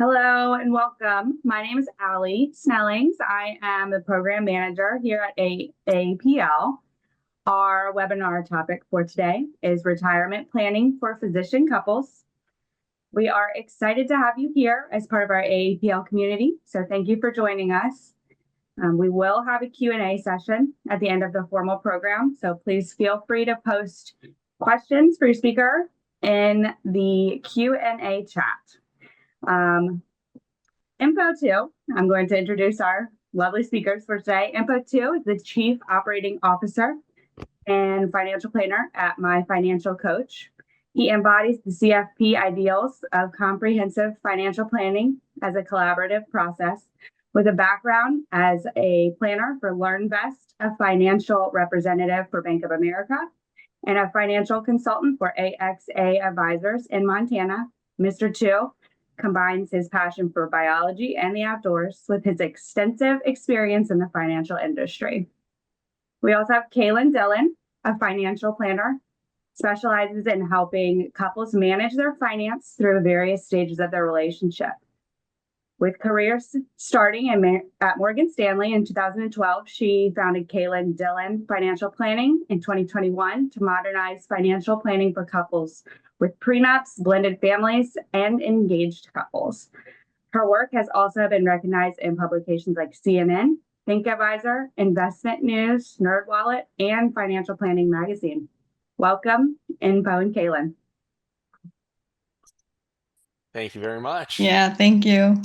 Hello and welcome. My name is Allie Snellings. I am the program manager here at AAPL. Our webinar topic for today is retirement planning for physician couples. We are excited to have you here as part of our AAPL community, so thank you for joining us. We will have a Q&A session at the end of the formal program, so please feel free to post questions for your speaker in the Q&A chat. Enpo 2, I'm going to introduce our lovely speakers for today. Enpo 2 is the Chief Operating Officer and Financial Planner at My Financial Coach. He embodies the CFP ideals of comprehensive financial planning as a collaborative process with a background as a planner for LearnVest, a financial representative for Bank of America, and a financial consultant for AXA Advisors in Montana. Mr. 2 combines his passion for biology and the outdoors with his extensive experience in the financial industry. We also have Kaylin Dillon, a financial planner, specializes in helping couples manage their finance through various stages of their relationship. With careers starting at Morgan Stanley in 2012, she founded Kaylin Dillon Financial Planning in 2021 to modernize financial planning for couples with prenups, blended families, and engaged couples. Her work has also been recognized in publications like CNN, Think Advisor, Investment News, NerdWallet, and Financial Planning Magazine. Welcome, Enpo and Kaylin. Thank you very much. Yeah, thank you.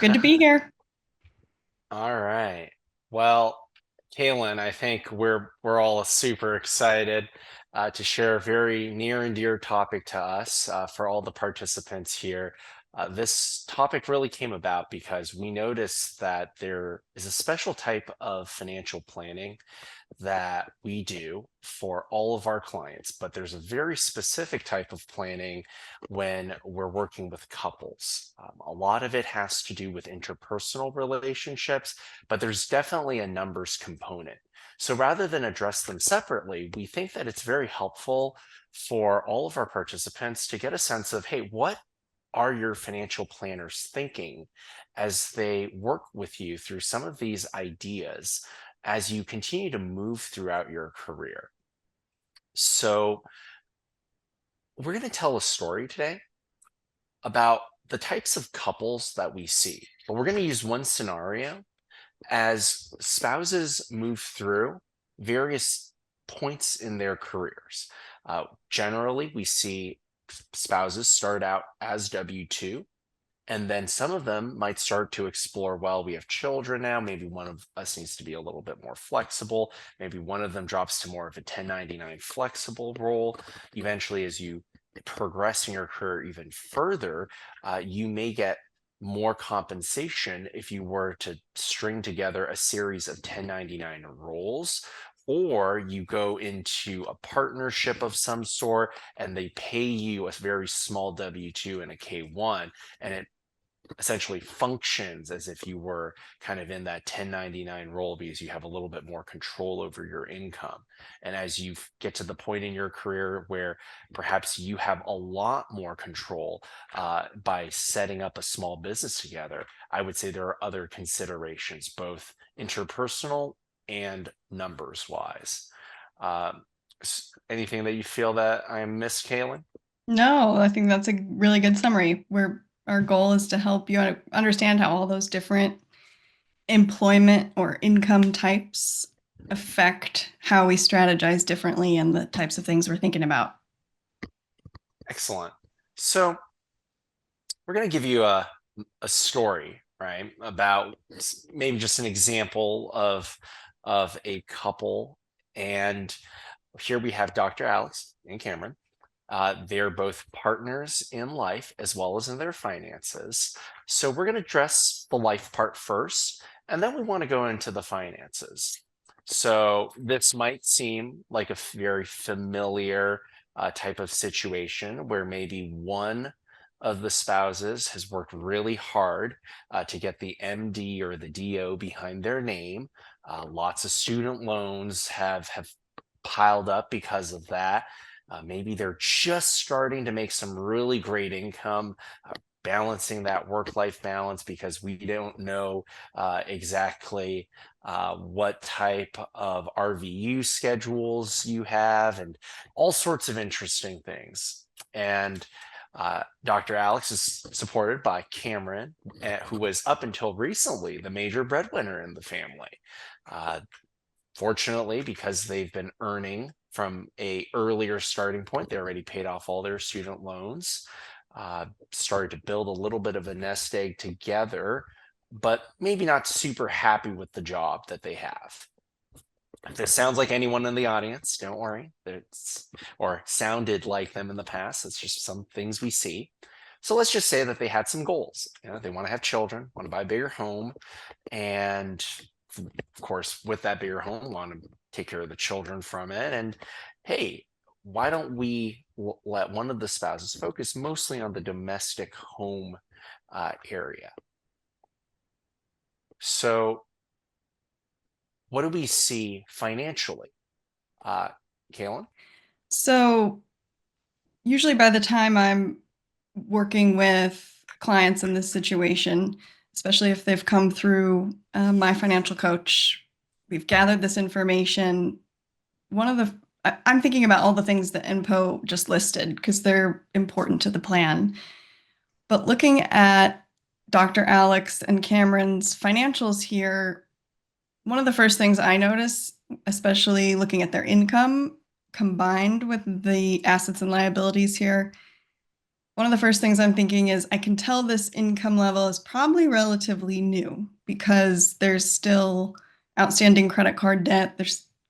Good to be here. All right. Well, Kaylin, I think we're all super excited to share a very near and dear topic to us for all the participants here. This topic really came about because we noticed that there is a special type of financial planning that we do for all of our clients, but there's a very specific type of planning when we're working with couples. A lot of it has to do with interpersonal relationships, but there's definitely a numbers component. So rather than address them separately, we think that it's very helpful for all of our participants to get a sense of, hey, what are your financial planners thinking as they work with you through some of these ideas as you continue to move throughout your career? So we're going to tell a story today about the types of couples that we see, but we're going to use one scenario as spouses move through various points in their careers. Generally, we see spouses start out as W-2, and then some of them might start to explore, well, we have children now, maybe one of us needs to be a little bit more flexible. Maybe one of them drops to more of a 1099 flexible role. Eventually, as you progress in your career even further, you may get more compensation if you were to string together a series of 1099 roles, or you go into a partnership of some sort and they pay you a very small W-2 and a K-1, and it essentially functions as if you were kind of in that 1099 role because you have a little bit more control over your income. And as you get to the point in your career where perhaps you have a lot more control by setting up a small business together, I would say there are other considerations, both interpersonal and numbers wise. Anything that you feel that I missed, Kaylin? No, I think that's a really good summary. Our goal is to help you understand how all those different employment or income types affect how we strategize differently and the types of things we're thinking about. Excellent. So we're going to give you a story, right, about maybe just an example of a couple. And here we have Dr. Alex and Cameron. They're both partners in life as well as in their finances. So we're going to address the life part first, and then we want to go into the finances. So this might seem like a very familiar type of situation where maybe one of the spouses has worked really hard to get the MD or the DO behind their name. Lots of student loans have piled up because of that. Maybe they're just starting to make some really great income, balancing that work-life balance because we don't know exactly what type of RVU schedules you have and all sorts of interesting things. And Dr. Alex is supported by Cameron, who was up until recently the major breadwinner in the family. Fortunately, because they've been earning from a earlier starting point, they already paid off all their student loans, started to build a little bit of a nest egg together, but maybe not super happy with the job that they have. If this sounds like anyone in the audience, don't worry. It's or sounded like them in the past. It's just some things we see. So let's just say that they had some goals. You know, they want to have children, want to buy a bigger home, and of course, with that bigger home, want to take care of the children from it. And hey, why don't we let one of the spouses focus mostly on the domestic home area? So what do we see financially? Kaylin? So usually by the time I'm working with clients in this situation, especially if they've come through my financial coach, we've gathered this information. I'm thinking about all the things that Enpo just listed because they're important to the plan. But looking at Dr. Alex and Cameron's financials here, one of the first things I notice, especially looking at their income combined with the assets and liabilities here, one of the first things I'm thinking is I can tell this income level is probably relatively new because there's still outstanding credit card debt.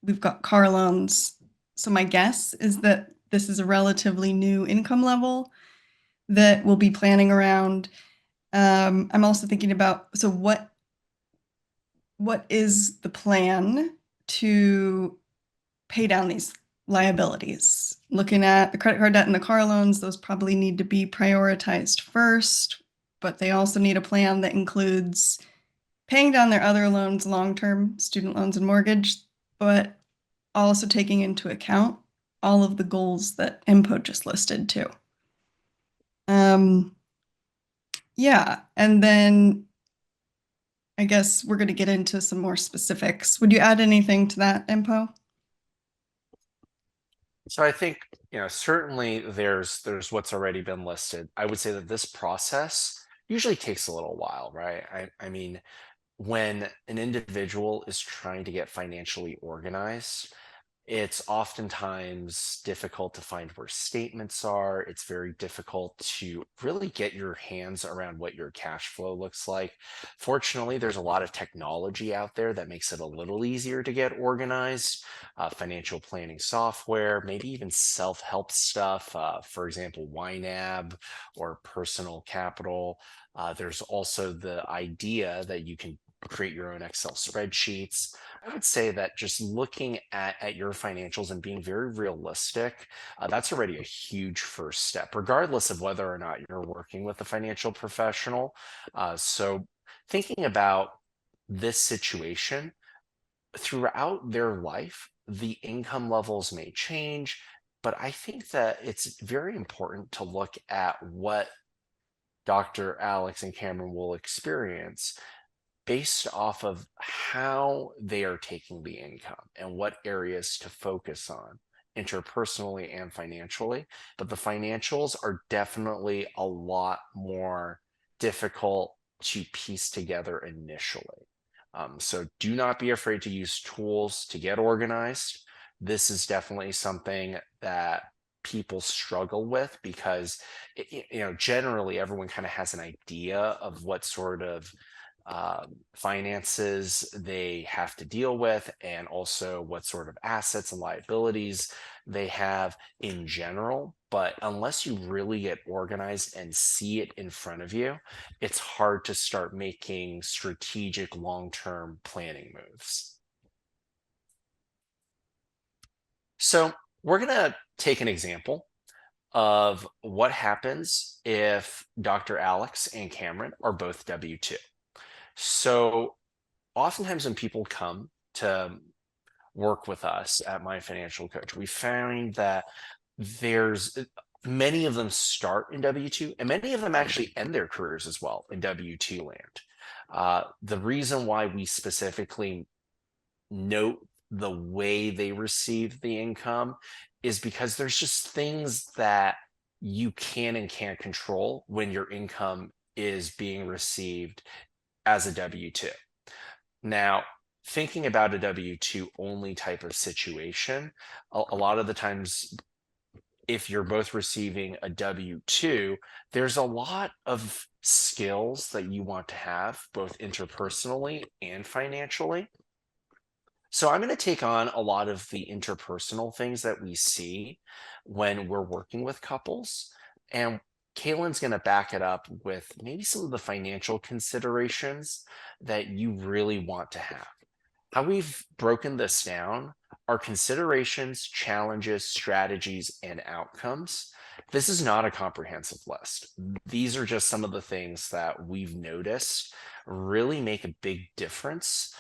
We've got car loans. So my guess is that this is a relatively new income level that we'll be planning around. I'm also thinking about, so what is the plan to pay down these liabilities? Looking at the credit card debt and the car loans, those probably need to be prioritized first, but they also need a plan that includes paying down their other loans, long-term student loans and mortgage, but also taking into account all of the goals that Enpo just listed too. Yeah, and then I guess we're going to get into some more specifics. Would you add anything to that, Enpo? So I think, you know, certainly there's what's already been listed. I would say that this process usually takes a little while, right? I mean, when an individual is trying to get financially organized, it's oftentimes difficult to find where statements are. It's very difficult to really get your hands around what your cash flow looks like. Fortunately, there's a lot of technology out there that makes it a little easier to get organized. Financial planning software, maybe even self-help stuff. For example, YNAB or Personal Capital. There's also the idea that you can create your own Excel spreadsheets. I would say that just looking at your financials and being very realistic, that's already a huge first step, regardless of whether or not you're working with a financial professional. So thinking about this situation throughout their life, the income levels may change, but I think that it's very important to look at what Dr. Alex and Cameron will experience based off of how they are taking the income and what areas to focus on interpersonally and financially. But the financials are definitely a lot more difficult to piece together initially. So do not be afraid to use tools to get organized. This is definitely something that people struggle with because you know, generally everyone kind of has an idea of what sort of finances they have to deal with, and also what sort of assets and liabilities they have in general. But unless you really get organized and see it in front of you, it's hard to start making strategic long-term planning moves. So we're going to take an example of what happens if Dr. Alex and Cameron are both W-2. So oftentimes when people come to work with us at My Financial Coach, we find that there's many of them start in W-2, and many of them actually end their careers as well in W-2 land. The reason why we specifically note the way they receive the income is because there's just things that you can and can't control when your income is being received as a W-2. Now, thinking about a W-2 only type of situation, a lot of the times, if you're both receiving a W-2, there's a lot of skills that you want to have both interpersonally and financially. So I'm going to take on a lot of the interpersonal things that we see when we're working with couples. And Kaylin's going to back it up with maybe some of the financial considerations that you really want to have. How we've broken this down are considerations, challenges, strategies, and outcomes. This is not a comprehensive list. These are just some of the things that we've noticed really make a big difference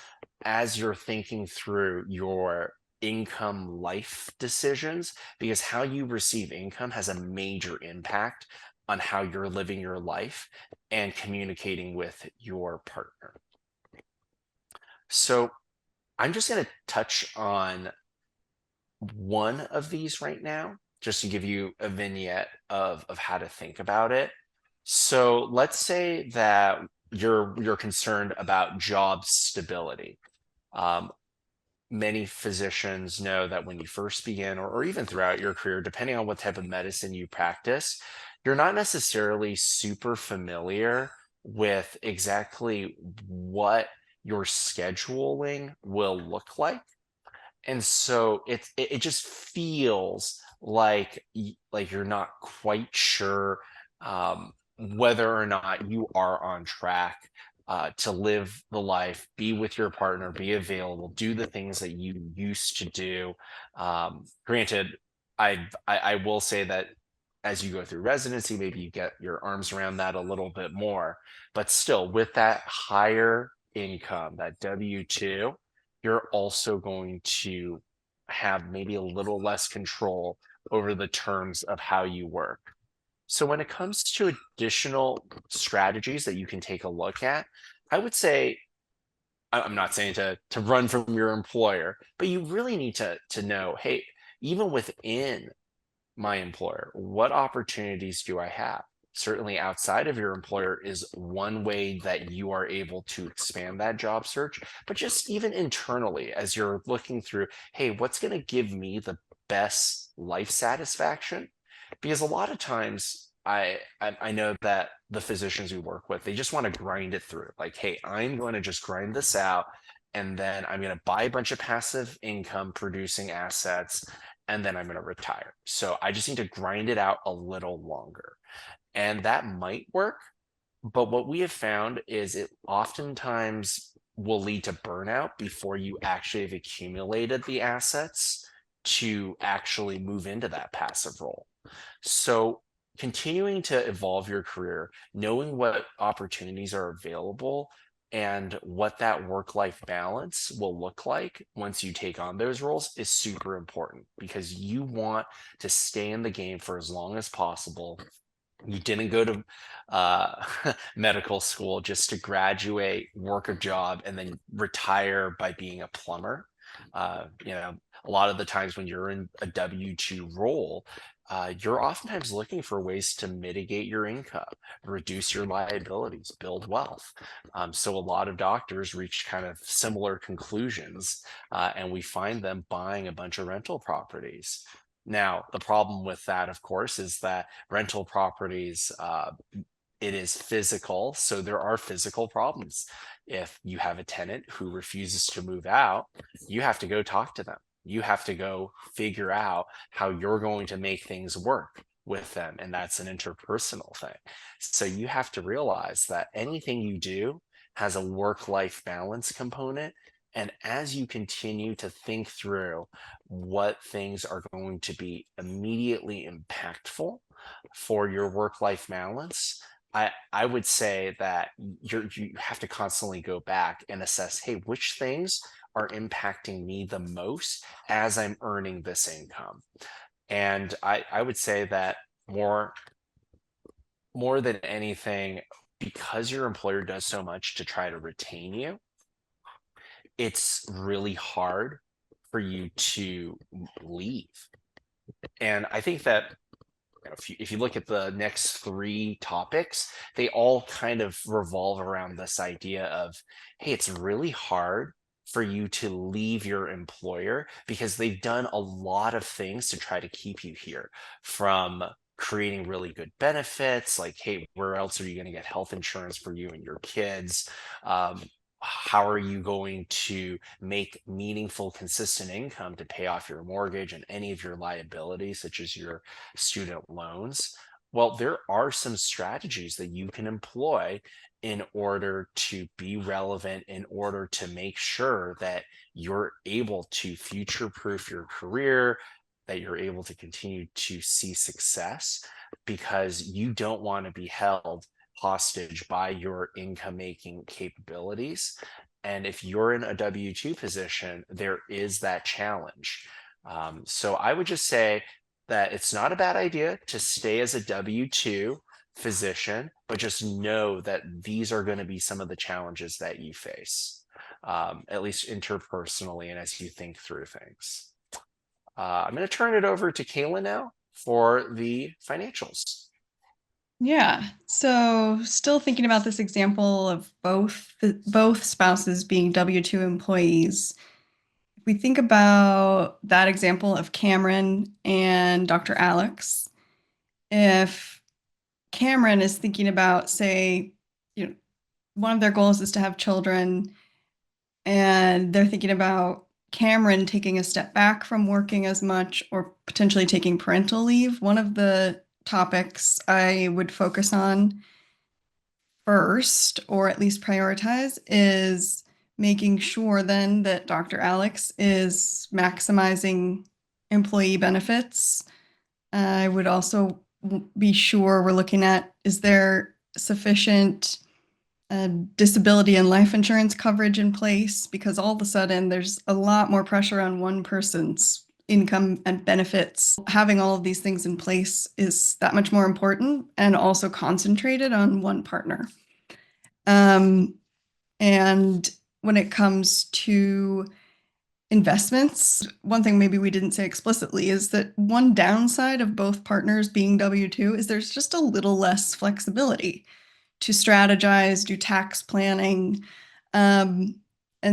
as you're thinking through your income life decisions, because how you receive income has a major impact on how you're living your life and communicating with your partner. So I'm just going to touch on one of these right now, just to give you a vignette of how to think about it. So let's say that you're concerned about job stability. Many physicians know that when you first begin, or even throughout your career, depending on what type of medicine you practice, you're not necessarily super familiar with exactly what your scheduling will look like. And so it just feels like you're not quite sure whether or not you are on track to live the life, be with your partner, be available, do the things that you used to do. Granted, I will say that as you go through residency, maybe you get your arms around that a little bit more, but still with that higher income, that W-2, you're also going to have maybe a little less control over the terms of how you work. So when it comes to additional strategies that you can take a look at, I would say, I'm not saying to run from your employer, but you really need to know, hey, even within my employer, what opportunities do I have? Certainly outside of your employer is one way that you are able to expand that job search, but just even internally as you're looking through, hey, what's going to give me the best life satisfaction? Because a lot of times I know that the physicians we work with, they just want to grind it through. Like, hey, I'm going to just grind this out, and then I'm going to buy a bunch of passive income producing assets, and then I'm going to retire. So I just need to grind it out a little longer. And that might work. But what we have found is it oftentimes will lead to burnout before you actually have accumulated the assets to actually move into that passive role. So continuing to evolve your career, knowing what opportunities are available and what that work-life balance will look like once you take on those roles is super important, because you want to stay in the game for as long as possible. You didn't go to medical school just to graduate, work a job, and then retire by being a plumber. A lot of the times when you're in a W-2 role, you're oftentimes looking for ways to mitigate your income, reduce your liabilities, build wealth. So a lot of doctors reach kind of similar conclusions, and we find them buying a bunch of rental properties. Now, the problem with that, of course, is that rental properties, it is physical. So there are physical problems. If you have a tenant who refuses to move out, you have to go talk to them. You have to go figure out how you're going to make things work with them. And that's an interpersonal thing. So you have to realize that anything you do has a work-life balance component. And as you continue to think through what things are going to be immediately impactful for your work-life balance, I would say that you have to constantly go back and assess, hey, which things are impacting me the most as I'm earning this income? And I would say that more than anything, because your employer does so much to try to retain you, it's really hard for you to leave. And I think that if you look at the next three topics, they all kind of revolve around this idea of, hey, it's really hard for you to leave your employer because they've done a lot of things to try to keep you here, from creating really good benefits, like, hey, where else are you going to get health insurance for you and your kids? How are you going to make meaningful, consistent income to pay off your mortgage and any of your liabilities, such as your student loans? Well, there are some strategies that you can employ in order to be relevant, in order to make sure that you're able to future proof your career, that you're able to continue to see success, because you don't want to be held hostage by your income making capabilities. And if you're in a W 2 position, there is that challenge. So I would just say that it's not a bad idea to stay as a W 2 physician, but just know that these are going to be some of the challenges that you face, at least interpersonally and as you think through things. I'm going to turn it over to Kaylin now for the financials. Yeah. So still thinking about this example of both spouses being W-2 employees. If we think about that example of Cameron and Dr. Alex, if Cameron is thinking about, say, one of their goals is to have children, and they're thinking about Cameron taking a step back from working as much or potentially taking parental leave, one of the topics I would focus on first, or at least prioritize, is making sure then that Dr. Alex is maximizing employee benefits. I would also be sure we're looking at, is there sufficient disability and life insurance coverage in place? Because all of a sudden there's a lot more pressure on one person's income and benefits. Having all of these things in place is that much more important, and also concentrated on one partner. And when it comes to investments, one thing maybe we didn't say explicitly is that one downside of both partners being W-2 is there's just a little less flexibility to strategize, do tax planning. And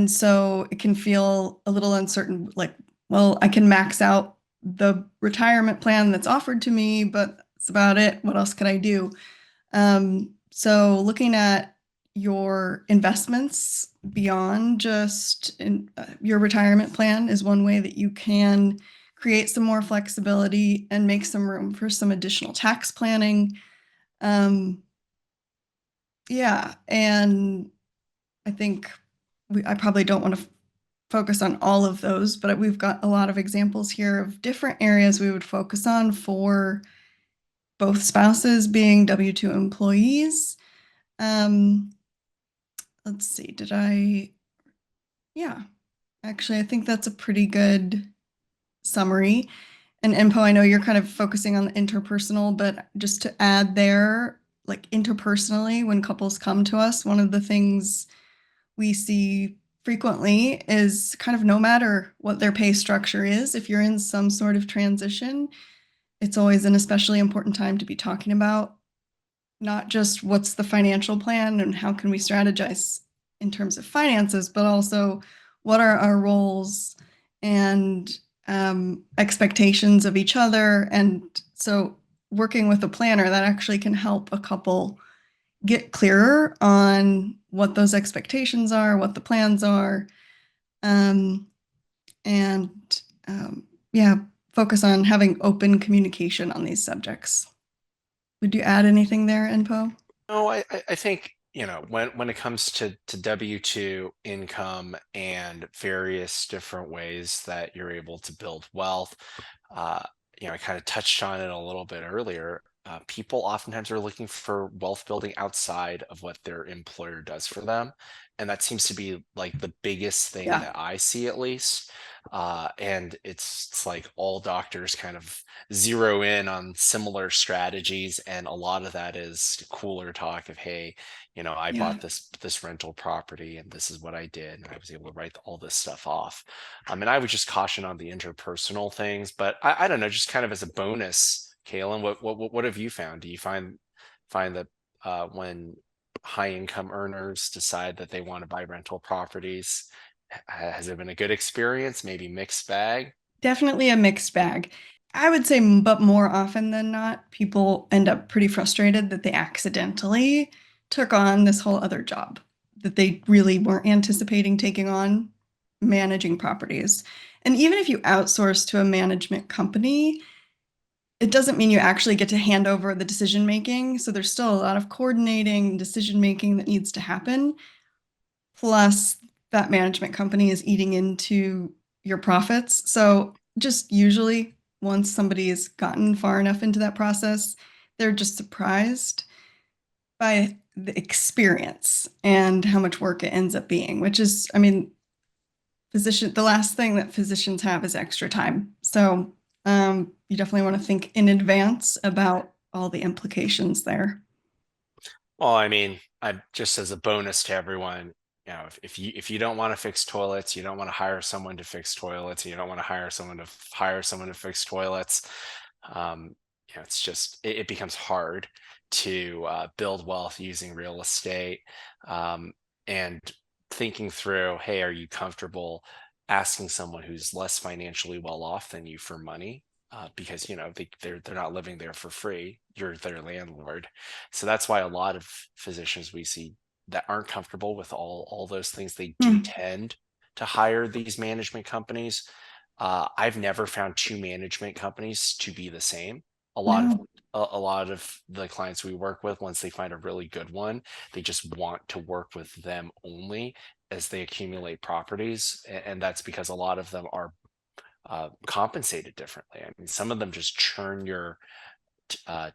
so it can feel a little uncertain, like, well, I can max out the retirement plan that's offered to me, but that's about it. What else could I do? So looking at your investments beyond just your retirement plan is one way that you can create some more flexibility and make some room for some additional tax planning. Yeah, and I think I probably don't want to focus on all of those, but we've got a lot of examples here of different areas we would focus on for both spouses being W-2 employees. Let's see, yeah, actually, I think that's a pretty good summary. And Enpo, I know you're kind of focusing on the interpersonal, but just to add there, like interpersonally, when couples come to us, one of the things we see frequently is kind of no matter what their pay structure is, if you're in some sort of transition, it's always an especially important time to be talking about not just what's the financial plan and how can we strategize in terms of finances, but also what are our roles and expectations of each other. And so working with a planner, that actually can help a couple get clearer on what those expectations are, what the plans are, and yeah, focus on having open communication on these subjects. Would you add anything there, Enpo? No, I think, when it comes to W-2 income and various different ways that you're able to build wealth, I kind of touched on it a little bit earlier. people oftentimes are looking for wealth building outside of what their employer does for them. And that seems to be like the biggest thing Yeah. that I see, at least. And it's like all doctors kind of zero in on similar strategies. And a lot of that is cooler talk of, hey, I Yeah. bought this rental property and this is what I did. And I was able to write all this stuff off. And I would just caution on the interpersonal things, but I don't know, just kind of as a bonus, Kaylin, what have you found? Do you find that when high income earners decide that they want to buy rental properties, has it been a good experience? Maybe mixed bag? Definitely a mixed bag. I would say, but more often than not, people end up pretty frustrated that they accidentally took on this whole other job that they really weren't anticipating taking on, managing properties. And even if you outsource to a management company, it doesn't mean you actually get to hand over the decision making. So there's still a lot of coordinating, decision making that needs to happen. Plus, that management company is eating into your profits. So just usually, once somebody has gotten far enough into that process, they're just surprised by the experience and how much work it ends up being, which is, I mean, the last thing that physicians have is extra time. So you definitely want to think in advance about all the implications there. Well, I just as a bonus to everyone, if you don't want to fix toilets, you don't want to hire someone to fix toilets, and you don't want to hire someone to hire someone to fix toilets. It's just it becomes hard to build wealth using real estate, and thinking through, hey, are you comfortable asking someone who's less financially well off than you for money? Because they're not living there for free. You're their landlord. So that's why a lot of physicians we see that aren't comfortable with all those things, they do Mm, tend to hire these management companies. I've never found two management companies to be the same. A lot of no. a lot of the clients we work with, once they find a really good one, they just want to work with them only as they accumulate properties, and that's because a lot of them are compensated differently. Some of them just churn your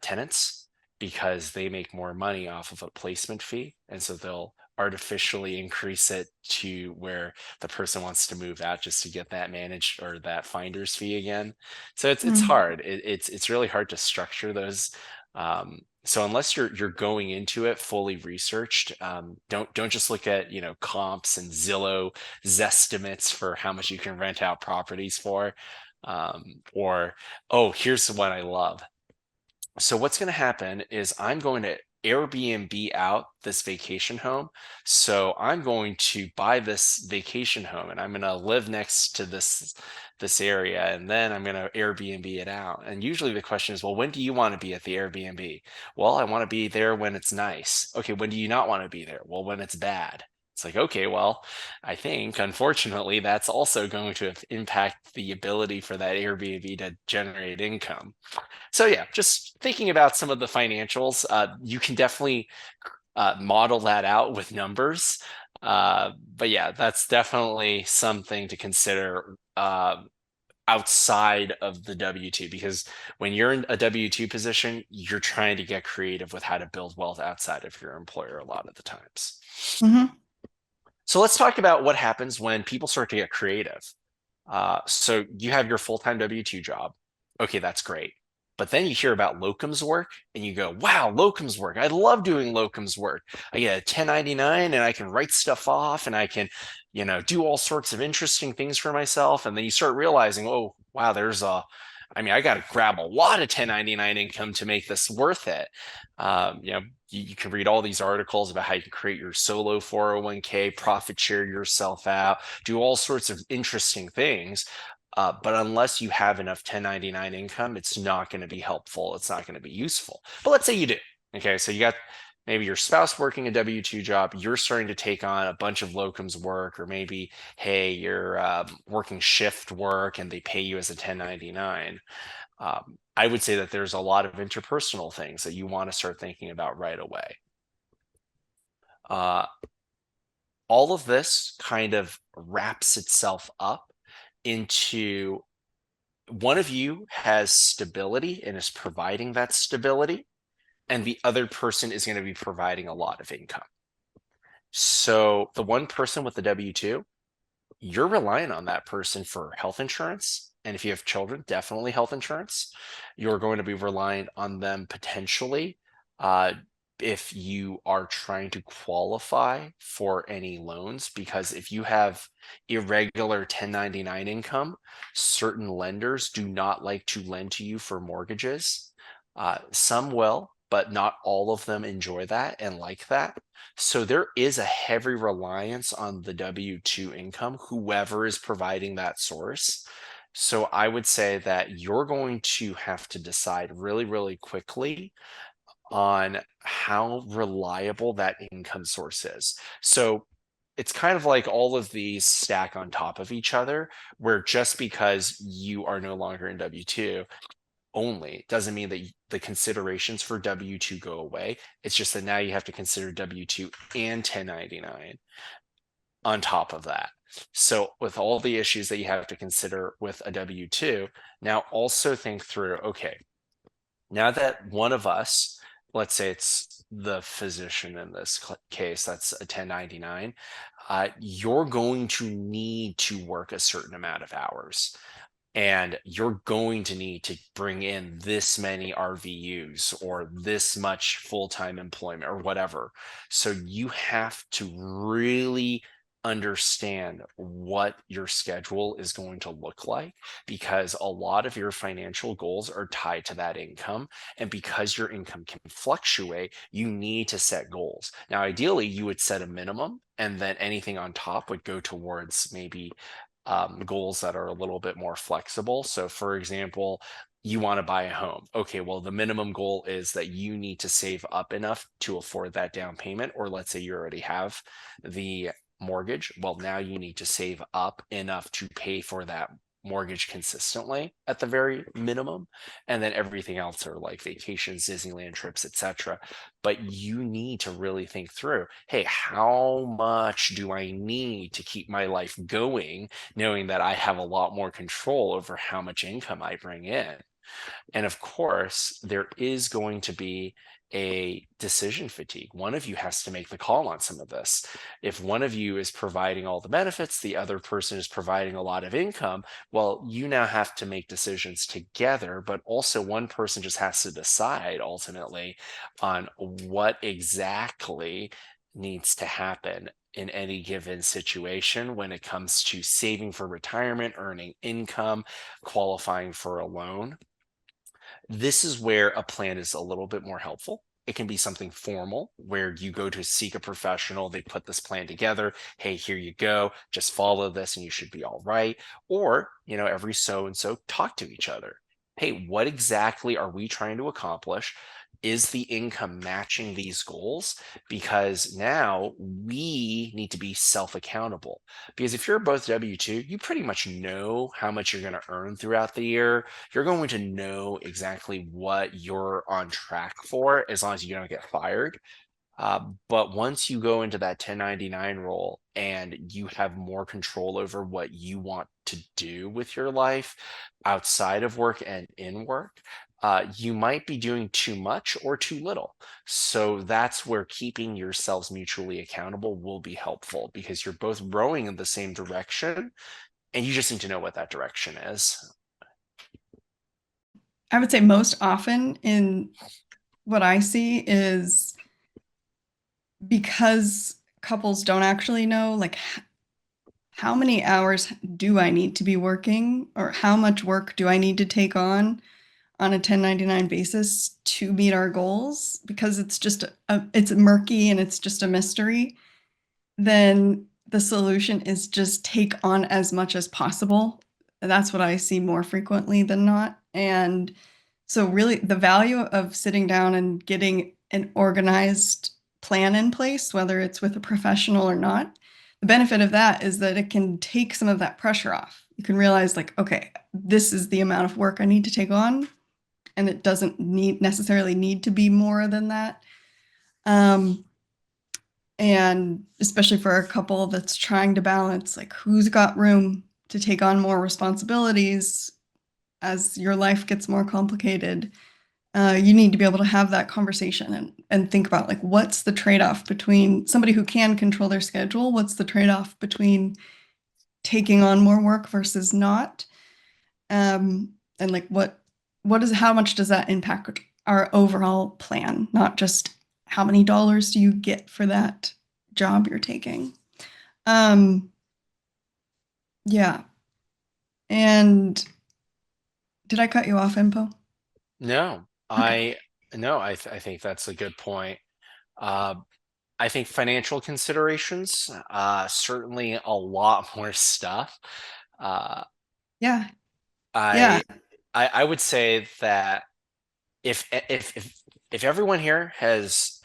tenants because they make more money off of a placement fee, and so they'll artificially increase it to where the person wants to move out just to get that managed or that finder's fee again. So it's Mm, hard. It's really hard to structure those. So unless you're going into it fully researched, don't just look at comps and Zillow zestimates for how much you can rent out properties for, or oh, here's the one I love. So what's going to happen is I'm going to Airbnb out this vacation home. So I'm going to buy this vacation home and I'm going to live next to this area, and then I'm going to Airbnb it out. And usually the question is, well, when do you want to be at the Airbnb? Well, I want to be there when it's nice. Okay, when do you not want to be there? Well, when it's bad. It's like, okay, well, I think unfortunately that's also going to impact the ability for that Airbnb to generate income. So yeah, just thinking about some of the financials, you can definitely model that out with numbers. But yeah, that's definitely something to consider outside of the W-2, because when you're in a W-2 position, you're trying to get creative with how to build wealth outside of your employer a lot of the times. mhm. So let's talk about what happens when people start to get creative. So you have your full-time W-2 job. Okay, that's great. But then you hear about locums work and you go, wow, locums work. I love doing locums work. I get a 1099 and I can write stuff off and I can, do all sorts of interesting things for myself. And then you start realizing, oh, wow, I got to grab a lot of 1099 income to make this worth it. You can read all these articles about how you can create your solo 401k, profit share yourself out, do all sorts of interesting things. But unless you have enough 1099 income, it's not going to be helpful. It's not going to be useful. But let's say you do. Okay, so you got maybe your spouse working a W-2 job, you're starting to take on a bunch of locums work, or maybe, hey, you're working shift work and they pay you as a 1099. I would say that there's a lot of interpersonal things that you want to start thinking about right away. Uh, all of this kind of wraps itself up into one of you has stability and is providing that stability, and the other person is going to be providing a lot of income. So the one person with the W-2, you're relying on that person for health insurance. And if you have children, definitely health insurance. You're going to be relying on them potentially uh, if you are trying to qualify for any loans, because if you have irregular 1099 income, certain lenders do not like to lend to you for mortgages. Some will, but not all of them enjoy that and like that. So there is a heavy reliance on the W-2 income, whoever is providing that source. So I would say that you're going to have to decide really, really quickly on how reliable that income source is. So it's kind of like all of these stack on top of each other, where just because you are no longer in W-2 only doesn't mean that the considerations for W-2 go away. It's just that now you have to consider W-2 and 1099 on top of that. So with all the issues that you have to consider with a W-2, now also think through, okay, now that one of us, let's say it's the physician in this case, that's a 1099, you're going to need to work a certain amount of hours, and you're going to need to bring in this many RVUs or this much full-time employment or whatever. So you have to really understand what your schedule is going to look like, because a lot of your financial goals are tied to that income. And because your income can fluctuate, you need to set goals. Now, ideally, you would set a minimum, and then anything on top would go towards maybe goals that are a little bit more flexible. So, for example, you want to buy a home. Okay, well, the minimum goal is that you need to save up enough to afford that down payment. Or let's say you already have the mortgage. Well, now you need to save up enough to pay for that mortgage consistently at the very minimum. And then everything else are like vacations, Disneyland trips, etc. But you need to really think through, hey, how much do I need to keep my life going, knowing that I have a lot more control over how much income I bring in? And of course, there is going to be a decision fatigue. One of you has to make the call on some of this. If one of you is providing all the benefits, the other person is providing a lot of income, well, you now have to make decisions together, but also one person just has to decide ultimately on what exactly needs to happen in any given situation when it comes to saving for retirement, earning income, qualifying for a loan. This is where a plan is a little bit more helpful. It can be something formal where you go to seek a professional, they put this plan together. Hey, here you go. Just follow this and you should be all right. Or, every so and so talk to each other. Hey, what exactly are we trying to accomplish? Is the income matching these goals? Because now we need to be self accountable. Because if you're both W-2, you pretty much know how much you're going to earn throughout the year. You're going to know exactly what you're on track for, as long as you don't get fired. But once you go into that 1099 role and you have more control over what you want to do with your life outside of work and in work, you might be doing too much or too little. So that's where keeping yourselves mutually accountable will be helpful, because you're both rowing in the same direction and you just need to know what that direction is. I would say most often in what I see is because couples don't actually know, like, how many hours do I need to be working, or how much work do I need to take on a 1099 basis to meet our goals, because it's just it's murky and it's just a mystery. Then the solution is just take on as much as possible. That's what I see more frequently than not. And so really the value of sitting down and getting an organized plan in place, whether it's with a professional or not, the benefit of that is that it can take some of that pressure off. You can realize, like, okay, this is the amount of work I need to take on, and it doesn't necessarily need to be more than that. And especially for a couple that's trying to balance, like, who's got room to take on more responsibilities as your life gets more complicated, you need to be able to have that conversation and think about like what's the trade-off between somebody who can control their schedule, what's the trade-off between taking on more work versus not, and like how much does that impact our overall plan, not just how many dollars do you get for that job you're taking. Yeah. And did I cut you off, Enpo? No, Okay. I think that's a good point. Uh, I think financial considerations, certainly a lot more stuff. Uh, Yeah. Yeah. I I would say that if if everyone here has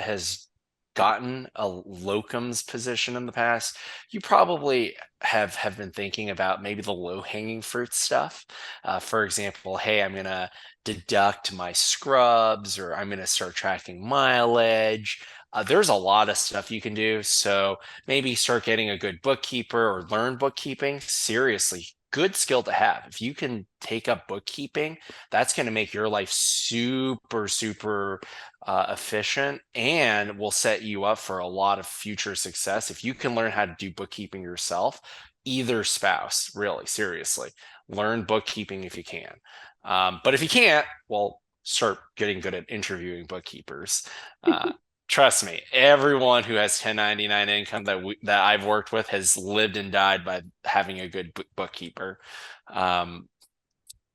gotten a locums position in the past, you probably have been thinking about maybe the low hanging fruit stuff. For example, hey, I'm gonna deduct my scrubs, or I'm gonna start tracking mileage. There's a lot of stuff you can do. So maybe start getting a good bookkeeper or learn bookkeeping. Seriously, good skill to have. If you can take up bookkeeping, that's going to make your life super efficient and will set you up for a lot of future success. If you can learn how to do bookkeeping yourself, either spouse, really, seriously, learn bookkeeping if you can. But if you can't, well, start getting good at interviewing bookkeepers. Uh, Trust me, everyone who has 1099 income that I've worked with has lived and died by having a good bookkeeper. Um,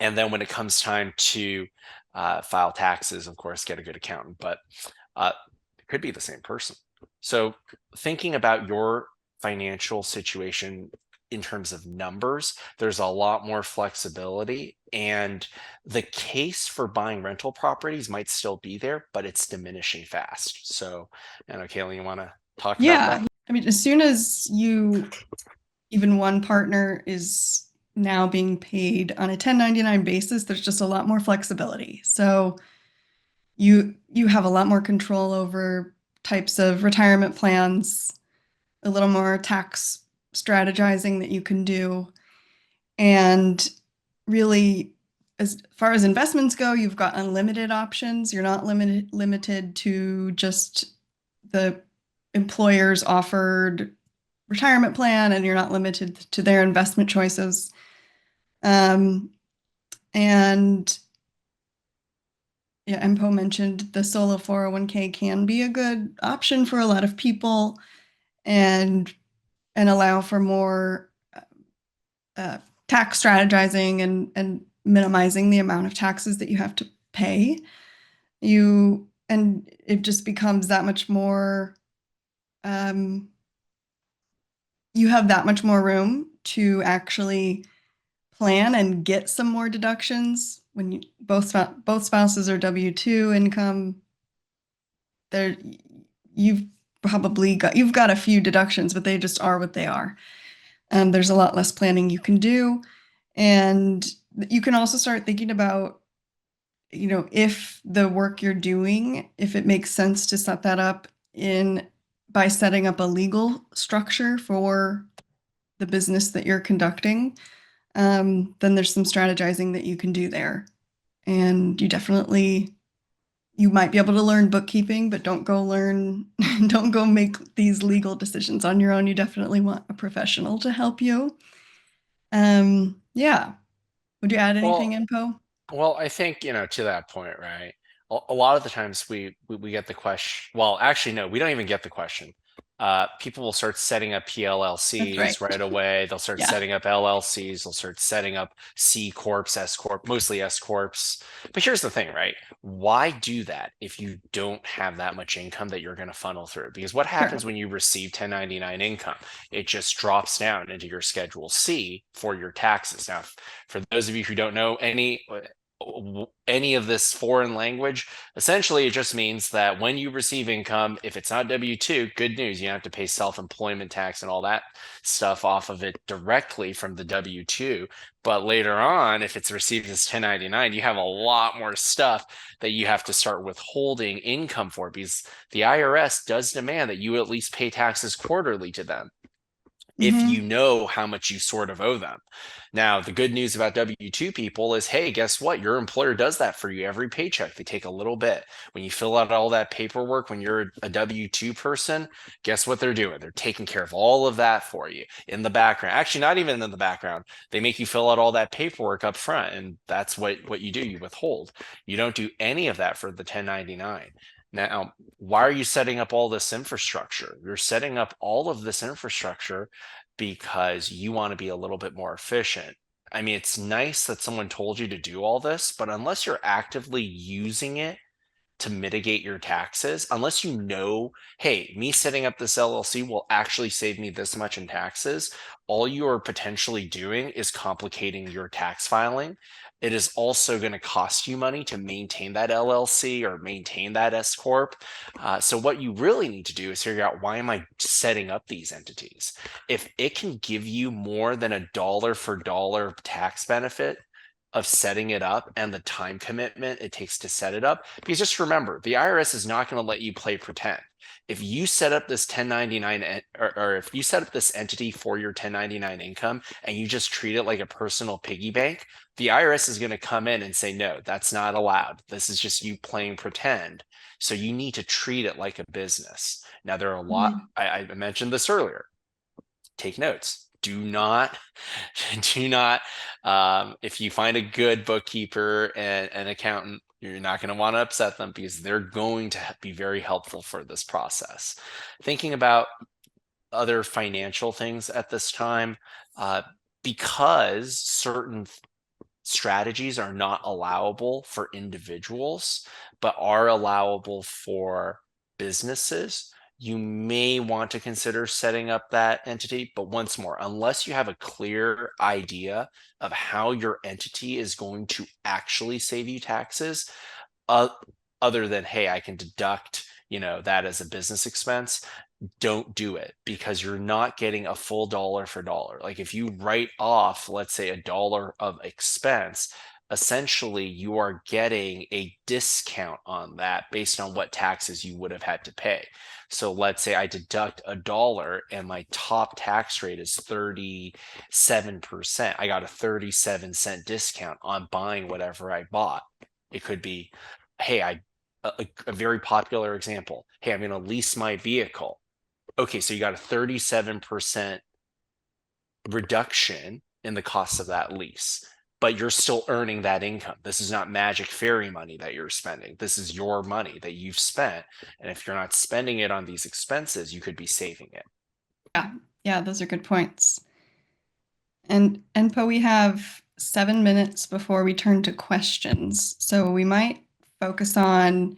and then when it comes time to file taxes, of course, get a good accountant, but it could be the same person. So thinking about your financial situation in terms of numbers, there's a lot more flexibility, and the case for buying rental properties might still be there, but it's diminishing fast. So, I know, Kaylin, you want to talk about Yeah. that? I mean, as soon as even one partner is now being paid on a 1099 basis, there's just a lot more flexibility. So you have a lot more control over types of retirement plans, a little more tax strategizing that you can do. And really, as far as investments go, you've got unlimited options. You're not limited to just the employer's offered retirement plan, and you're not limited to their investment choices. And yeah, Empo mentioned the solo 401k can be a good option for a lot of people, and allow for more tax strategizing and minimizing the amount of taxes that you have to pay. And it just becomes that much more. You have that much more room to actually plan and get some more deductions when both spouses are W-2 income. There, you've you've got a few deductions, but they just are what they are. There's a lot less planning you can do, and you can also start thinking about, if the work you're doing, if it makes sense to set that up in by setting up a legal structure for the business that you're conducting. Then there's some strategizing that you can do there. And you might be able to learn bookkeeping, but don't don't go make these legal decisions on your own. You definitely want a professional to help you. Yeah. Would you add anything, Well, Info? Well, I think, to that point, right? A lot of the times we get the question. Well, actually, no, we don't even get the question. People will start setting up That's right. PLLCs right away. They'll start Yeah. setting up LLCs. They'll start setting up C corps, S corp, mostly S corps. But here's the thing, right? Why do that if you don't have that much income that you're going to funnel through? Because what Sure. happens when you receive 1099 income? It just drops down into your Schedule C for your taxes. Now, for those of you who don't know any of this foreign language, essentially it just means that when you receive income, if it's not W-2, good news, you don't have to pay self-employment tax and all that stuff off of it directly from the W-2. But later on, if it's received as 1099, you have a lot more stuff that you have to start withholding income for, because the IRS does demand that you at least pay taxes quarterly to them. if Mhm. you know how much you sort of owe them. Now, the good news about W-2 people is, hey, guess what? Your employer does that for you every paycheck. They take a little bit. When you fill out all that paperwork, when you're a W-2 person, guess what they're doing? They're taking care of all of that for you in the background. Actually, not even in the background. They make you fill out all that paperwork up front, and that's what you do. You withhold. You don't do any of that for the 1099. Now, why are you setting up all this infrastructure? You're setting up all of this infrastructure because you want to be a little bit more efficient. I mean, it's nice that someone told you to do all this, but unless you're actively using it to mitigate your taxes, unless you know, hey, me setting up this LLC will actually save me this much in taxes, all you are potentially doing is complicating your tax filing. It is also going to cost you money to maintain that LLC or maintain that S Corp. So what you really need to do is figure out, why am I setting up these entities? If it can give you more than a dollar for dollar tax benefit of setting it up and the time commitment it takes to set it up. Because just remember, the IRS is not going to let you play pretend. If you set up this 1099 or if you set up this entity for your 1099 income and you just treat it like a personal piggy bank, the IRS is going to come in and say, no, that's not allowed. This is just you playing pretend. So you need to treat it like a business. Now, there are a lot, I mentioned this earlier. Take notes. Do not if you find a good bookkeeper and an accountant, you're not going to want to upset them, because they're going to be very helpful for this process. Thinking about other financial things at this time, because certain strategies are not allowable for individuals, but are allowable for businesses, you may want to consider setting up that entity. But once more, unless you have a clear idea of how your entity is going to actually save you taxes, uh, other than, hey, I can deduct, that as a business expense, don't do it, because you're not getting a full dollar for dollar. Like, if you write off, let's say, $1 of expense, essentially you are getting a discount on that based on what taxes you would have had to pay. So let's say I deduct $1 and my top tax rate is 37%. I got a 37-cent discount on buying whatever I bought. It could be, hey, a very popular example. Hey, I'm going to lease my vehicle. Okay, so you got a 37% reduction in the cost of that lease, but you're still earning that income. This is not magic fairy money that you're spending. This is your money that you've spent. And if you're not spending it on these expenses, you could be saving it. Yeah, those are good points. And Enpo, we have 7 minutes before we turn to questions. So we might focus on,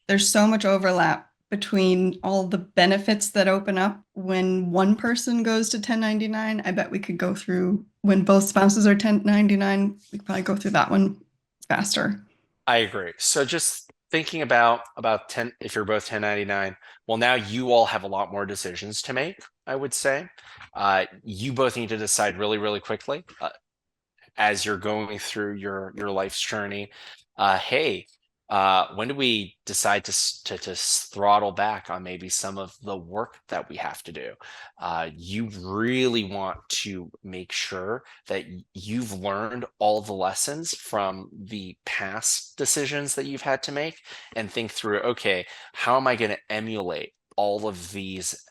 there's so much overlap between all the benefits that open up when one person goes to 1099. I bet we could go through, when both spouses are 1099, we could probably go through that one faster. I agree. So just thinking about 10, if you're both 1099, well, now you all have a lot more decisions to make, I would say. You both need to decide really, really quickly as you're going through your life's journey. Hey, when do we decide to throttle back on maybe some of the work that we have to do? You really want to make sure that you've learned all the lessons from the past decisions that you've had to make, and think through, okay, how am I going to emulate all of these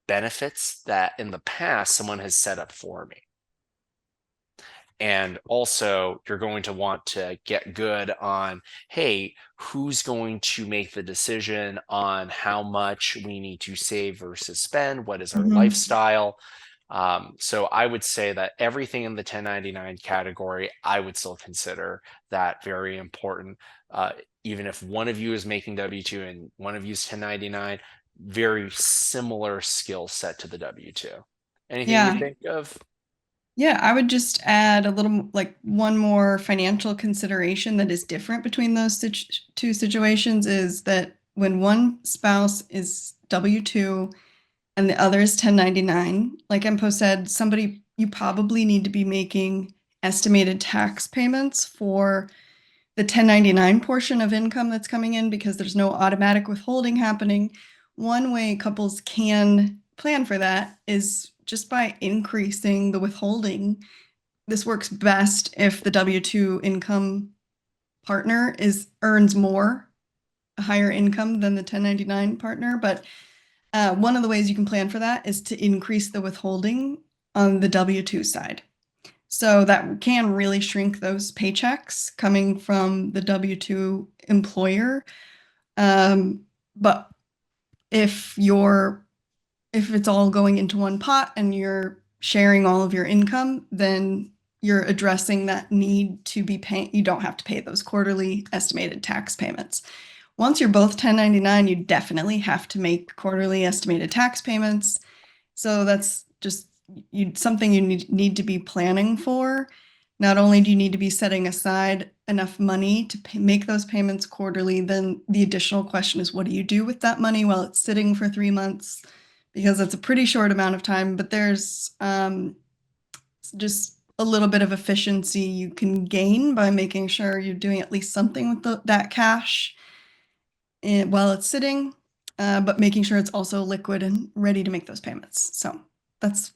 benefits that in the past someone has set up for me? And also, you're going to want to get good on, hey, who's going to make the decision on how much we need to save versus spend? What is our lifestyle? So I would say that everything in the 1099 category, I would still consider that very important. Even if one of you is making W-2 and one of you is 1099, very similar skill set to the W-2. Anything you Yeah. think of? Yeah, I would just add a little, like, one more financial consideration that is different between those two situations, is that when one spouse is W-2 and the other is 1099, like Empo said, you probably need to be making estimated tax payments for the 1099 portion of income that's coming in, because there's no automatic withholding happening. One way couples can plan for that is just by increasing the withholding. This works best if the W-2 income partner earns more, a higher income than the 1099 partner. But one of the ways you can plan for that is to increase the withholding on the W-2 side. So that can really shrink those paychecks coming from the W-2 employer. But if it's all going into one pot and you're sharing all of your income, then you're addressing that need to be paying. You don't have to pay those quarterly estimated tax payments. Once you're both 1099, you definitely have to make quarterly estimated tax payments. So that's just something you need to be planning for. Not only do you need to be setting aside enough money to make those payments quarterly, then the additional question is, what do you do with that money while it's sitting for 3 months? Because it's a pretty short amount of time, but there's just a little bit of efficiency you can gain by making sure you're doing at least something with that cash while it's sitting, but making sure it's also liquid and ready to make those payments. So that's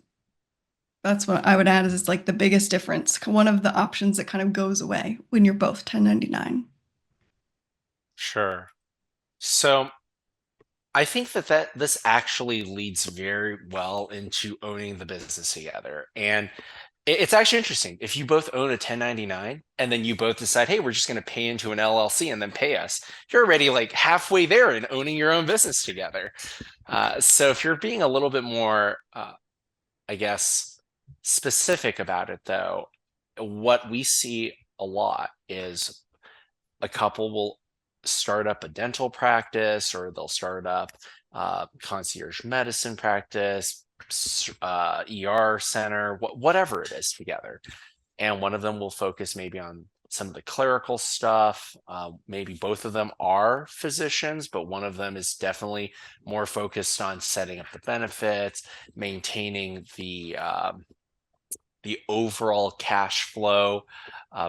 what I would add, is it's like the biggest difference. One of the options that kind of goes away when you're both 1099. Sure. So I think that this actually leads very well into owning the business together. And it's actually interesting. If you both own a 1099 and then you both decide, hey, we're just going to pay into an LLC and then pay us, you're already like halfway there in owning your own business together. So if you're being a little bit more, I guess, specific about it, though, what we see a lot is a couple will start up a dental practice, or they'll start up concierge medicine practice, ER center, whatever it is together. And one of them will focus maybe on some of the clerical stuff. Maybe both of them are physicians, but one of them is definitely more focused on setting up the benefits, maintaining the overall cash flow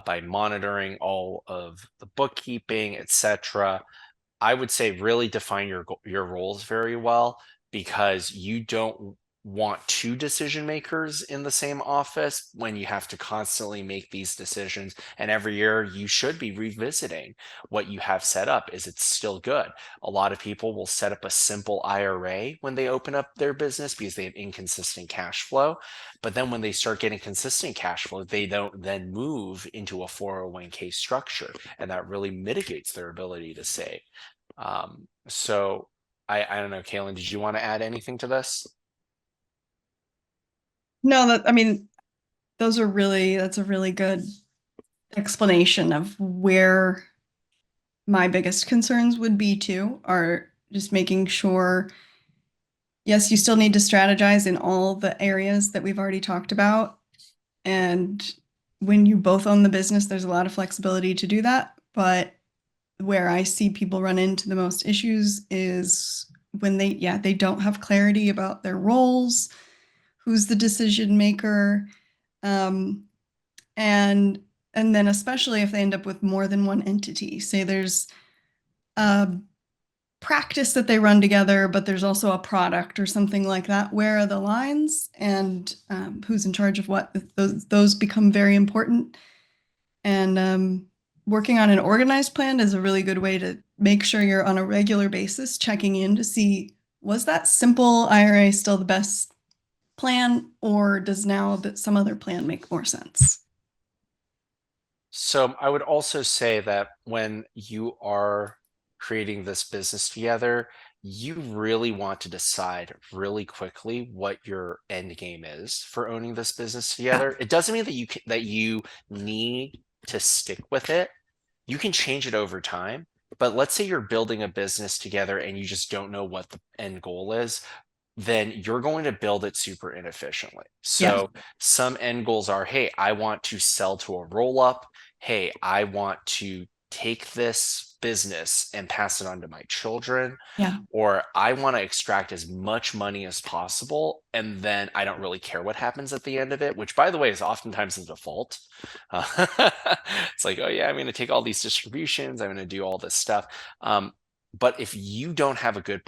by monitoring all of the bookkeeping, etc. I would say really define your roles very well, because you don't want two decision makers in the same office when you have to constantly make these decisions. And every year you should be revisiting what you have set up. Is it still good? A lot of people will set up a simple IRA when they open up their business because they have inconsistent cash flow. But then when they start getting consistent cash flow, they don't then move into a 401k structure. And that really mitigates their ability to save. So I don't know, Kaylin, did you want to add anything to this? No, that's a really good explanation of where my biggest concerns would be too, are just making sure, yes, you still need to strategize in all the areas that we've already talked about. And when you both own the business, there's a lot of flexibility to do that. But where I see people run into the most issues is when they don't have clarity about their roles, who's the decision maker, and then especially if they end up with more than one entity. Say there's a practice that they run together, but there's also a product or something like that. Where are the lines, and who's in charge of what? Those become very important. And working on an organized plan is a really good way to make sure you're on a regular basis checking in to see, was that simple IRA still the best plan, or does now that some other plan make more sense? So I would also say that when you are creating this business together, you really want to decide really quickly what your end game is for owning this business together. It doesn't mean that you need to stick with it. You can change it over time. But let's say you're building a business together and you just don't know what the end goal is, then you're going to build it super inefficiently. So some end goals are, hey, I want to sell to a roll up. Hey, I want to take this business and pass it on to my children. Yeah. Or I want to extract as much money as possible. And then I don't really care what happens at the end of it, which, by the way, is oftentimes the default. It's like, oh, yeah, I'm going to take all these distributions. I'm going to do all this stuff. But if you don't have a good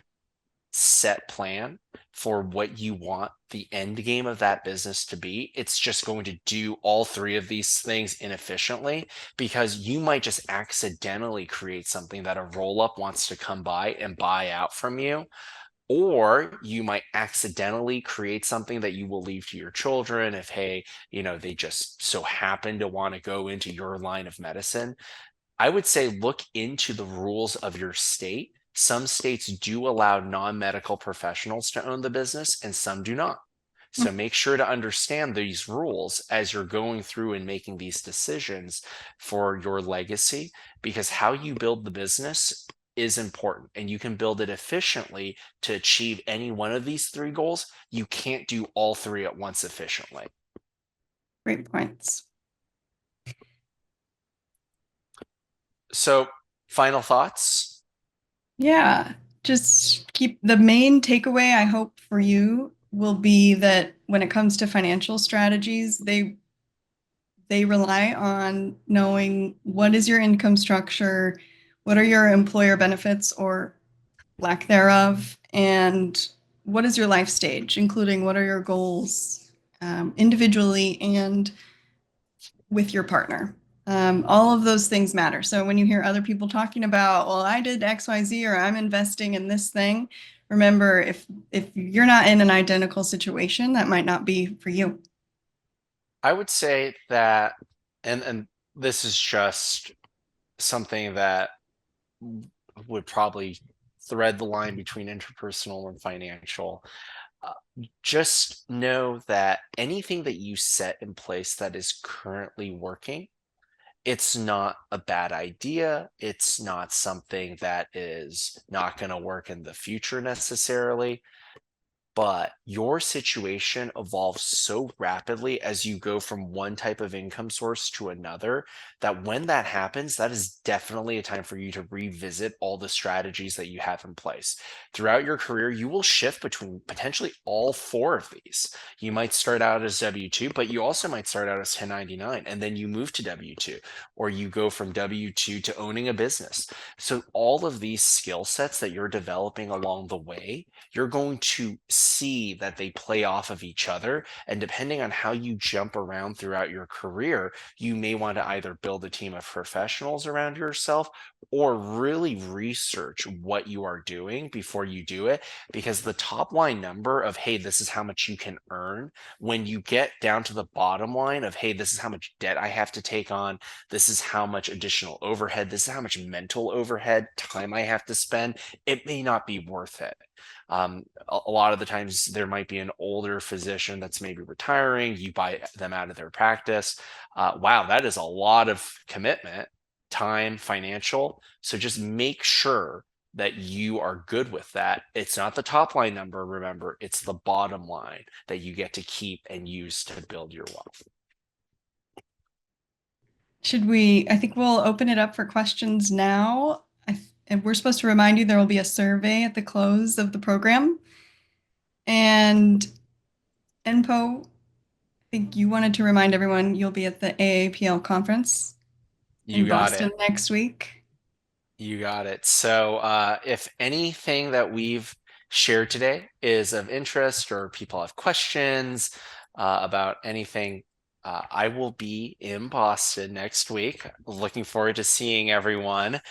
set plan for what you want the end game of that business to be, it's just going to do all three of these things inefficiently, because you might just accidentally create something that a roll up wants to come by and buy out from you, or you might accidentally create something that you will leave to your children if, hey, they just so happen to want to go into your line of medicine. I would say look into the rules of your state. Some states do allow non-medical professionals to own the business and some do not. So make sure to understand these rules as you're going through and making these decisions for your legacy, because how you build the business is important, and you can build it efficiently to achieve any one of these three goals. You can't do all three at once efficiently. Great points. So, final thoughts? Yeah, just keep the main takeaway I hope for you will be that when it comes to financial strategies, they rely on knowing what is your income structure, what are your employer benefits or lack thereof, and what is your life stage, including what are your goals individually and with your partner. All of those things matter. So when you hear other people talking about, well, I did XYZ or I'm investing in this thing, remember if you're not in an identical situation, that might not be for you. I would say that, and this is just something that would probably thread the line between interpersonal and financial. Uh, just know that anything that you set in place that is currently working, it's not a bad idea. It's not something that is not going to work in the future necessarily. But your situation evolves so rapidly as you go from one type of income source to another, that when that happens, that is definitely a time for you to revisit all the strategies that you have in place. Throughout your career, you will shift between potentially all four of these. You might start out as W-2, but you also might start out as 1099, and then you move to W-2, or you go from W-2 to owning a business. So all of these skill sets that you're developing along the way, you're going to see that they play off of each other. And depending on how you jump around throughout your career, you may want to either build a team of professionals around yourself or really research what you are doing before you do it. Because the top line number of, hey, this is how much you can earn, when you get down to the bottom line of, hey, this is how much debt I have to take on, this is how much additional overhead, this is how much mental overhead time I have to spend, it may not be worth it. A lot of the times there might be an older physician that's maybe retiring, you buy them out of their practice. Wow, that is a lot of commitment, time, financial. So just make sure that you are good with that. It's not the top line number, remember, it's the bottom line that you get to keep and use to build your wealth. I think we'll open it up for questions now. And we're supposed to remind you there will be a survey at the close of the program. And Enpo, I think you wanted to remind everyone you'll be at the AAPL conference You in got Boston it. next week. You got it. So if anything that we've shared today is of interest, or people have questions about anything, I will be in Boston next week. Looking forward to seeing everyone.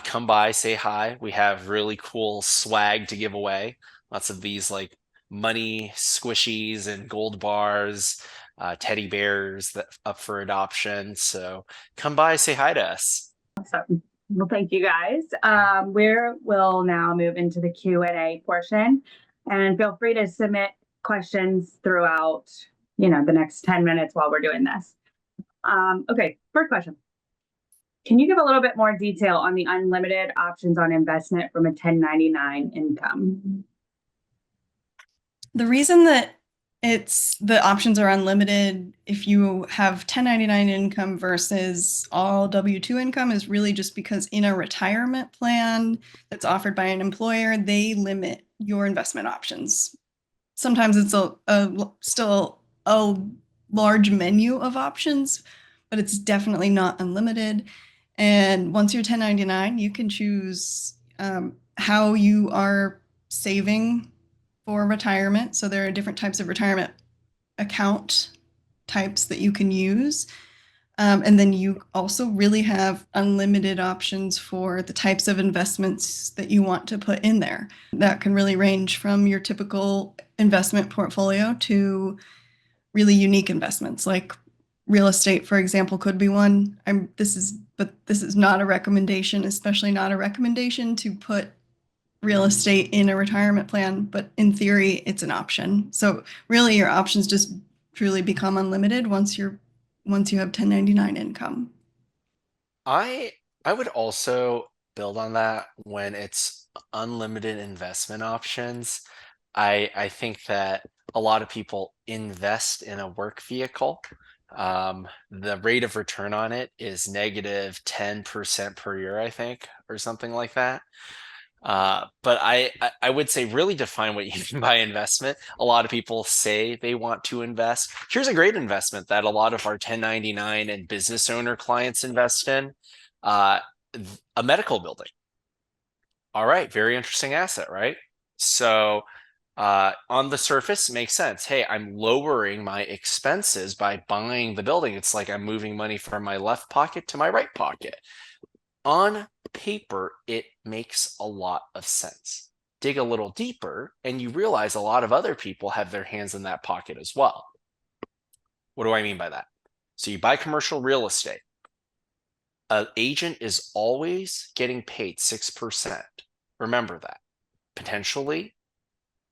Come by, say hi. We have really cool swag to give away. Lots of these like money squishies and gold bars, teddy bears that up for adoption. So come by, say hi to us. Awesome. Well, thank you guys. We'll now move into the Q&A portion, and feel free to submit questions throughout, the next 10 minutes while we're doing this. Okay, first question. Can you give a little bit more detail on the unlimited options on investment from a 1099 income? The reason that the options are unlimited if you have 1099 income versus all W-2 income is really just because in a retirement plan that's offered by an employer, they limit your investment options. Sometimes it's still a large menu of options, but it's definitely not unlimited. And once you're 1099, you can choose how you are saving for retirement. So there are different types of retirement account types that you can use. And then you also really have unlimited options for the types of investments that you want to put in there. That can really range from your typical investment portfolio to really unique investments, like real estate, for example, could be one. This is not a recommendation, especially not a recommendation to put real estate in a retirement plan, but in theory, it's an option. So really, your options just truly become unlimited once you have 1099 income. I would also build on that when it's unlimited investment options. I think that a lot of people invest in a work vehicle. The rate of return on it is negative 10% per year, I think, or something like that. But I would say really define what you mean by investment. A lot of people say they want to invest. Here's a great investment that a lot of our 1099 and business owner clients invest in, uh, a medical building. All right, very interesting asset, right? So on the surface, makes sense. Hey, I'm lowering my expenses by buying the building. It's like I'm moving money from my left pocket to my right pocket. On paper, it makes a lot of sense. Dig a little deeper, and you realize a lot of other people have their hands in that pocket as well. What do I mean by that? So you buy commercial real estate. An agent is always getting paid 6%. Remember that. Potentially,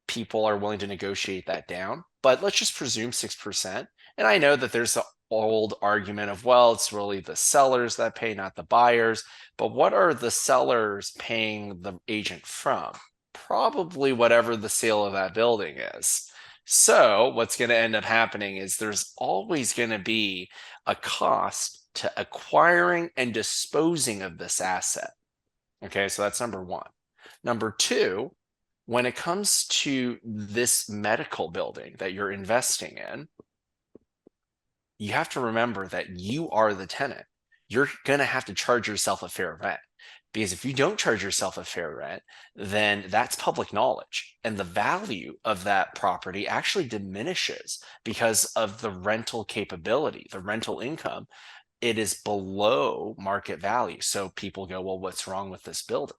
people are willing to negotiate that down, but let's just presume 6%. And I know that there's the old argument of, well, it's really the sellers that pay, not the buyers. But what are the sellers paying the agent from? Probably whatever the sale of that building is. So what's going to end up happening is there's always going to be a cost to acquiring and disposing of this asset. Okay, so that's number one. Number two, when it comes to this medical building that you're investing in, you have to remember that you are the tenant. You're going to have to charge yourself a fair rent. Because if you don't charge yourself a fair rent, then that's public knowledge. And the value of that property actually diminishes because of the rental capability, the rental income. It is below market value. So people go, well, what's wrong with this building?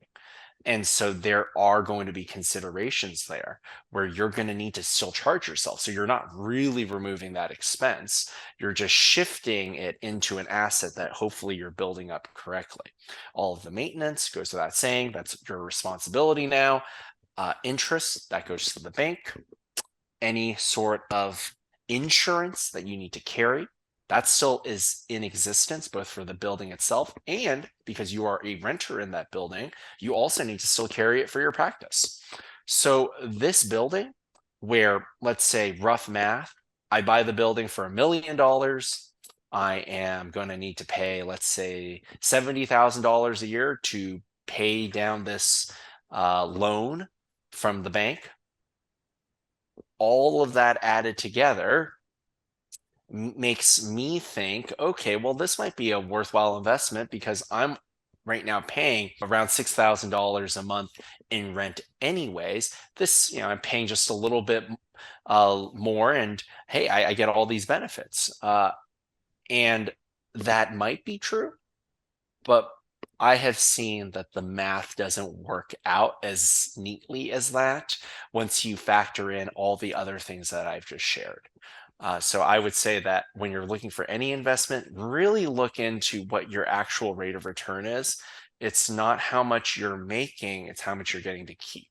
And so there are going to be considerations there where you're going to need to still charge yourself. So you're not really removing that expense. You're just shifting it into an asset that hopefully you're building up correctly. All of the maintenance goes without saying. That's your responsibility now. Interest, that goes to the bank. Any sort of insurance that you need to carry, that still is in existence, both for the building itself and because you are a renter in that building, you also need to still carry it for your practice. So this building, where let's say rough math, I buy the building for $1 million. I am going to need to pay, let's say, $70,000 a year to pay down this loan from the bank. All of that added together makes me think, okay, well, this might be a worthwhile investment because I'm right now paying around $6,000 a month in rent anyways. This, I'm paying just a little bit more, and hey, I get all these benefits. And that might be true, but I have seen that the math doesn't work out as neatly as that once you factor in all the other things that I've just shared. So I would say that when you're looking for any investment, really look into what your actual rate of return is. It's not how much you're making, it's how much you're getting to keep.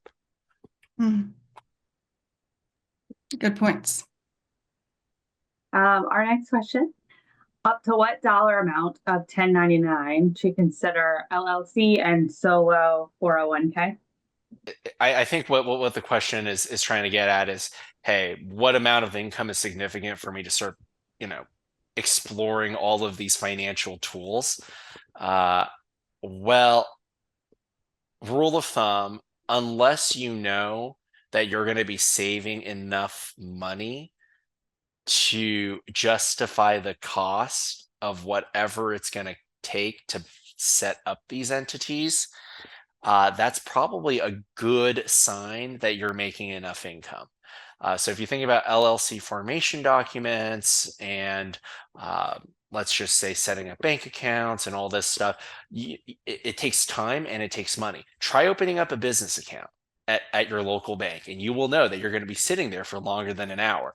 Good points. Our next question. Up to what dollar amount of 1099 to consider LLC and solo 401k? I think what the question is trying to get at is, hey, what amount of income is significant for me to start, exploring all of these financial tools? Well, rule of thumb, unless you know that you're going to be saving enough money to justify the cost of whatever it's going to take to set up these entities, that's probably a good sign that you're making enough income. So if you think about LLC formation documents and let's just say setting up bank accounts and all this stuff, it takes time and it takes money. Try opening up a business account at your local bank, and you will know that you're going to be sitting there for longer than an hour.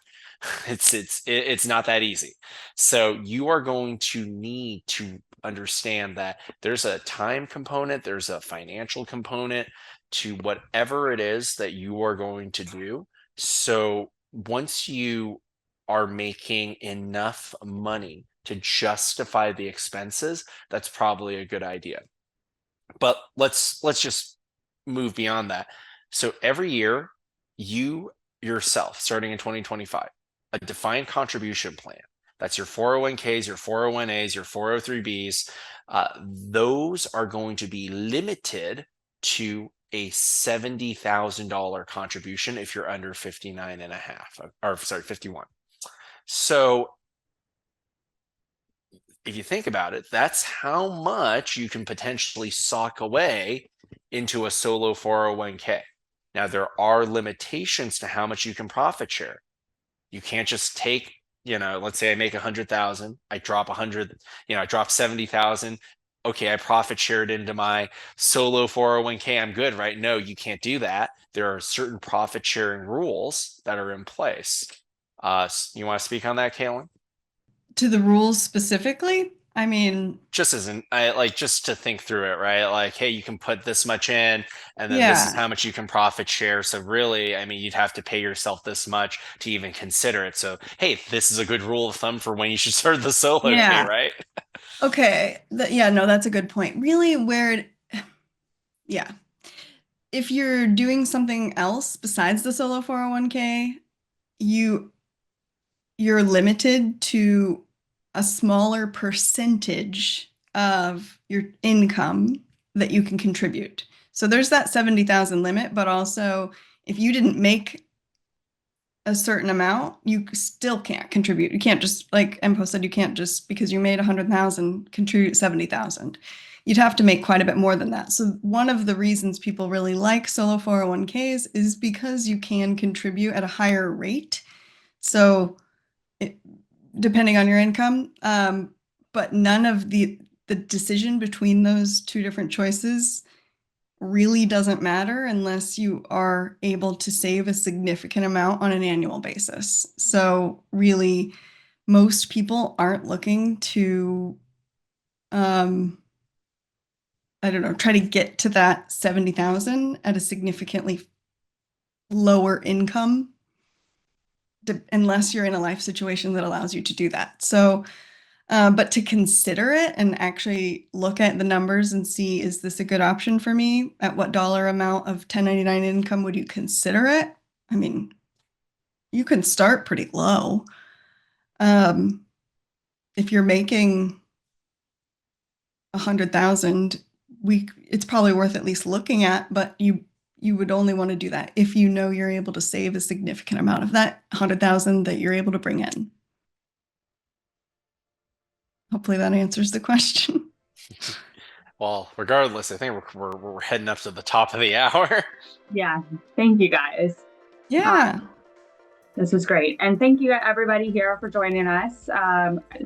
It's not that easy. So you are going to need to understand that there's a time component, there's a financial component to whatever it is that you are going to do. So once you are making enough money to justify the expenses, that's probably a good idea. But let's just move beyond that. So every year, you yourself, starting in 2025, a defined contribution plan. That's your 401ks, your 401as, your 403bs. Those are going to be limited to a $70,000 contribution if you're under 59 and a half, or sorry, 51. So if you think about it, that's how much you can potentially sock away into a solo 401k. Now, there are limitations to how much you can profit share. You can't just take, let's say I make 100,000, I drop 100, I drop 70,000. Okay, I profit shared into my solo 401k. I'm good, right? No, you can't do that. There are certain profit sharing rules that are in place. You want to speak on that, Kaylin? To the rules specifically, I mean, Just as just to think through it, right? Like, hey, you can put this much in, and then this is yeah, how much you can profit share. So really, I mean, you'd have to pay yourself this much to even consider it. So, hey, this is a good rule of thumb for when you should start the solo K, yeah. right? Okay. Yeah, no, that's a good point. Really, yeah. If you're doing something else besides the solo 401k, you're limited to a smaller percentage of your income that you can contribute. So there's that 70,000 limit, but also if you didn't make a certain amount, you still can't contribute. You can't just, like Enpo said, you can't just because you made 100,000 contribute 70,000. You'd have to make quite a bit more than that. So one of the reasons people really like solo 401ks is because you can contribute at a higher rate. So depending on your income, but none of the decision between those two different choices really doesn't matter unless you are able to save a significant amount on an annual basis. So really, most people aren't looking to, I don't know, try to get to that 70,000 at a significantly lower income, unless you're in a life situation that allows you to do that. So, but to consider it and actually look at the numbers and see, is this a good option for me? At what dollar amount of 1099 income would you consider it? I mean, you can start pretty low. If you're making 100,000, it's probably worth at least looking at, but you would only want to do that if you know you're able to save a significant amount of that 100,000 that you're able to bring in. Hopefully that answers the question. Well, regardless, I think we're heading up to the top of the hour. Yeah. Thank you guys. Yeah. This was great. And thank you everybody here for joining us.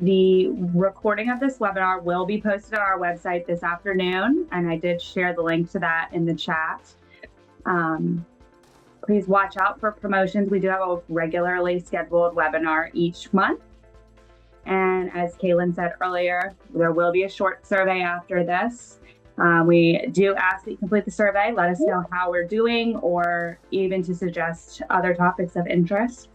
The recording of this webinar will be posted on our website this afternoon. And I did share the link to that in the chat. Please watch out for promotions. We do have a regularly scheduled webinar each month. And as Kaylin said earlier, there will be a short survey after this. We do ask that you complete the survey. Let us know how we're doing, or even to suggest other topics of interest.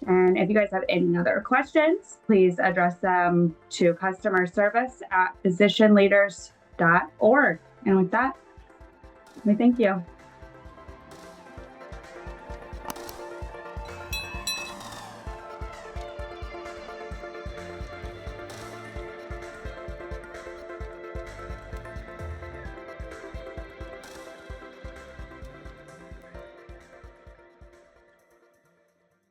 And if you guys have any other questions, please address them to customerservice@physicianleaders.org. And with that, we thank you.